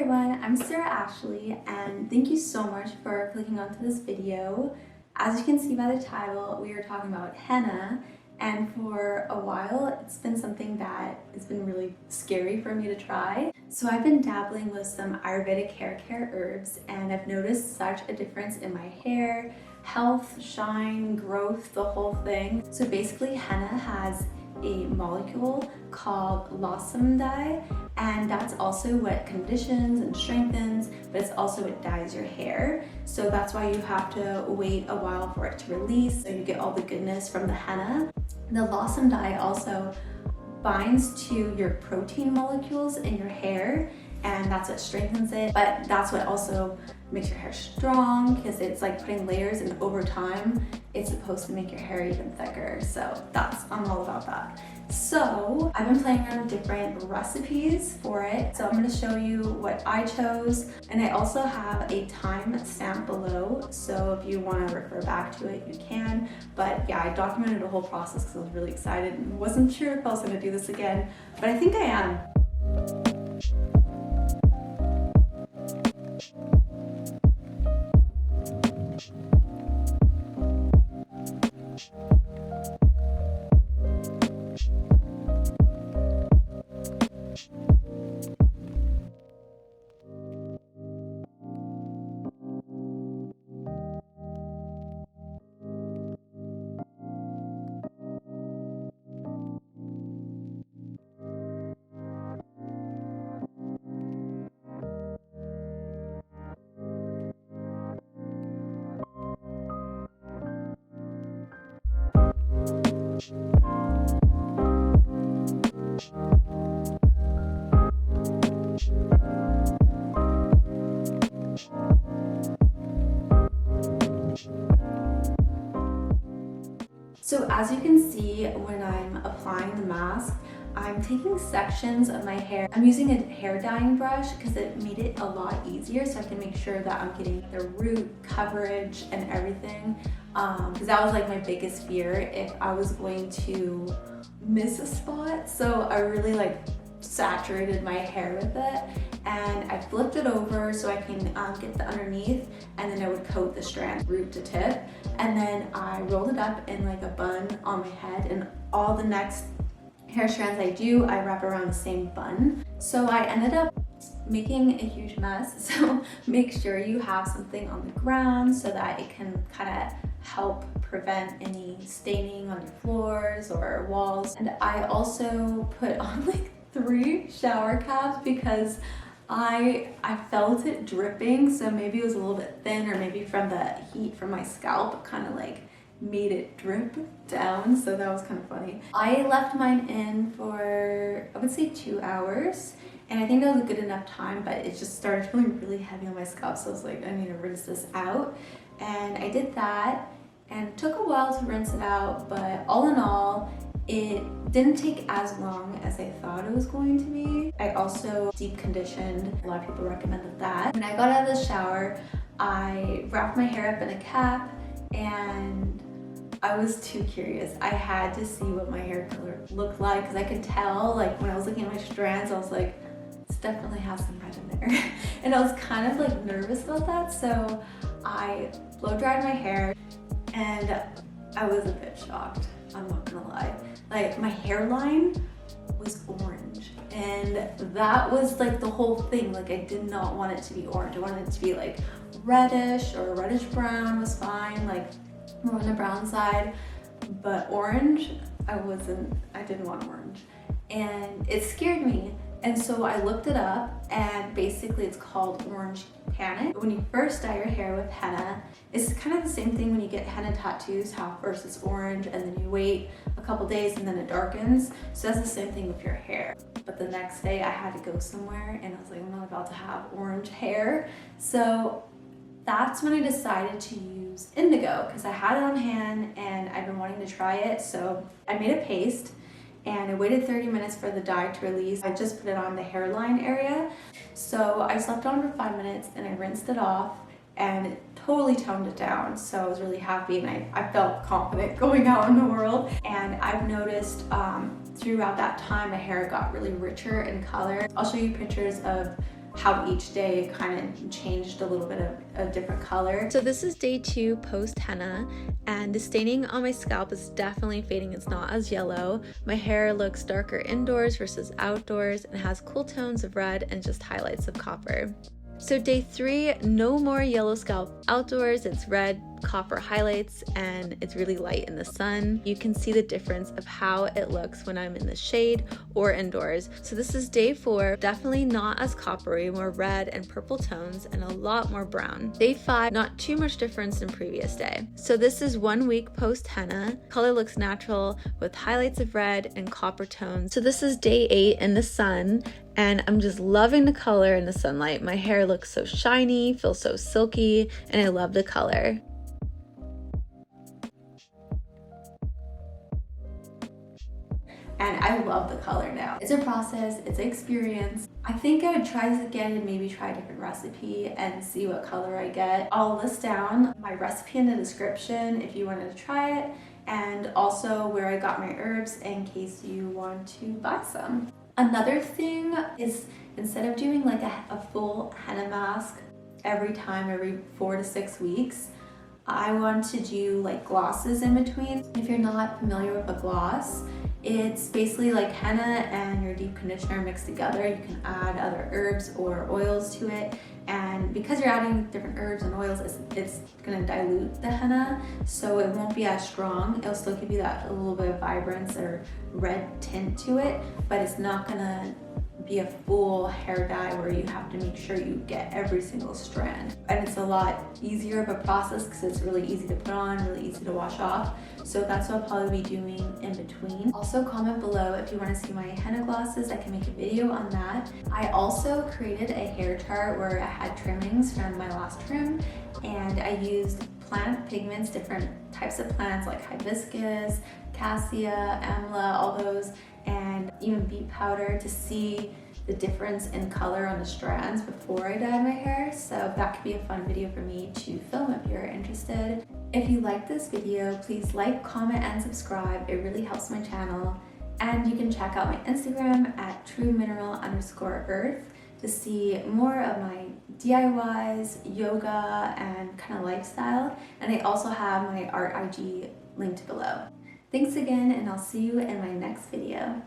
everyone, I'm Sarah Ashley and thank you so much for clicking onto this video. As you can see by the title, we are talking about henna, and for a while it's been something that has been really scary for me to try. So I've been dabbling with some Ayurvedic hair care herbs and I've noticed such a difference in my hair, health, shine, growth, the whole thing. So basically henna has a molecule called lawsone dye, and that's also what conditions and strengthens, but it's also what dyes your hair. So that's why you have to wait a while for it to release so you get all the goodness from the henna. The lawsone dye also binds to your protein molecules in your hair, and that's what strengthens it, but that's what also makes your hair strong, because it's like putting layers, and over time it's supposed to make your hair even thicker. So I'm all about that. So I've been playing around with different recipes for it, so I'm going to show you what I chose, and I also have a time stamp below, so if you want to refer back to it you can. But yeah, I documented the whole process because I was really excited and wasn't sure if I was going to do this again, but I think I am. So as you can see, when I'm applying the mask, I'm taking sections of my hair. I'm using a hair dyeing brush because it made it a lot easier, so I can make sure that I'm getting the root coverage and everything. Because that was like my biggest fear, if I was going to miss a spot. So I really saturated my hair with it, and I flipped it over so I can get the underneath, and then I would coat the strands root to tip, and then I rolled it up in like a bun on my head, and all the next hair strands I do, I wrap around the same bun. So I ended up making a huge mess, so make sure you have something on the ground so that it can kind of help prevent any staining on your floors or walls. And I also put on like 3 shower caps because I felt it dripping, so maybe it was a little bit thin, or maybe from the heat from my scalp it kind of like made it drip down, so that was kind of funny. I left mine in for, I would say, 2 hours, and I think that was a good enough time, but it just started feeling really heavy on my scalp, so I was like, I need to rinse this out. And I did that, and it took a while to rinse it out, but all in all it didn't take as long as I thought it was going to be. I also deep conditioned. A lot of people recommended that. When I got out of the shower, I wrapped my hair up in a cap, and I was too curious. I had to see what my hair color looked like, because I could tell, like when I was looking at my strands, I was like, this definitely has some red in there. And I was kind of like nervous about that, so I blow dried my hair, and I was a bit shocked, I'm not gonna lie. Like my hairline was orange, and that was like the whole thing. Like I did not want it to be orange. I wanted it to be like reddish, or reddish brown was fine, like more on the brown side, but orange, I didn't want orange, and it scared me. And so I looked it up, and basically it's called orange panic. When you first dye your hair with henna, it's kind of the same thing when you get henna tattoos, how first it's orange and then you wait a couple days and then it darkens. So that's the same thing with your hair. But the next day I had to go somewhere, and I was like, I'm not about to have orange hair. So that's when I decided to use indigo, because I had it on hand and I've been wanting to try it. So I made a paste, and I waited 30 minutes for the dye to release. I just put it on the hairline area. So I just left it on for 5 minutes, and I rinsed it off, and it totally toned it down. So I was really happy, and I felt confident going out in the world. And I've noticed throughout that time, my hair got really richer in color. I'll show you pictures of how each day kind of changed a little bit of a different color. So this is day 2 post henna, and the staining on my scalp is definitely fading. It's not as yellow. My hair looks darker indoors versus outdoors and has cool tones of red and just highlights of copper. So day 3, no more yellow scalp outdoors. It's red, copper highlights, and it's really light in the sun. You can see the difference of how it looks when I'm in the shade or indoors. So this is day 4, definitely not as coppery, more red and purple tones and a lot more brown. Day 5, not too much difference than previous day. So this is 1 week post henna. Color looks natural with highlights of red and copper tones. So this is day 8 in the sun, and I'm just loving the color in the sunlight. My hair looks so shiny, feels so silky, and I love the color. And I love the color now. It's a process, it's an experience. I think I would try this again and maybe try a different recipe and see what color I get. I'll list down my recipe in the description if you wanted to try it, and also where I got my herbs in case you want to buy some. Another thing is, instead of doing like a full henna mask every 4 to 6 weeks, I want to do like glosses in between. If you're not familiar with a gloss, it's basically like henna and your deep conditioner mixed together. You can add other herbs or oils to it, and because you're adding different herbs and oils, it's gonna dilute the henna, so it won't be as strong. It'll still give you that a little bit of vibrance or red tint to it, but it's not gonna be a full hair dye where you have to make sure you get every single strand. And it's a lot easier of a process because it's really easy to put on, really easy to wash off. So that's what I'll probably be doing in between. Also comment below if you want to see my henna glosses. I can make a video on that. I also created a hair chart where I had trimmings from my last trim, and I used plant pigments, different types of plants like hibiscus, cassia, amla, all those, and even beet powder to see the difference in color on the strands before I dyed my hair. So that could be a fun video for me to film if you're interested. If you like this video, please like, comment, and subscribe. It really helps my channel. And you can check out my Instagram at truemineral_earth to see more of my DIYs, yoga, and kind of lifestyle. And I also have my art IG linked below. Thanks again, and I'll see you in my next video.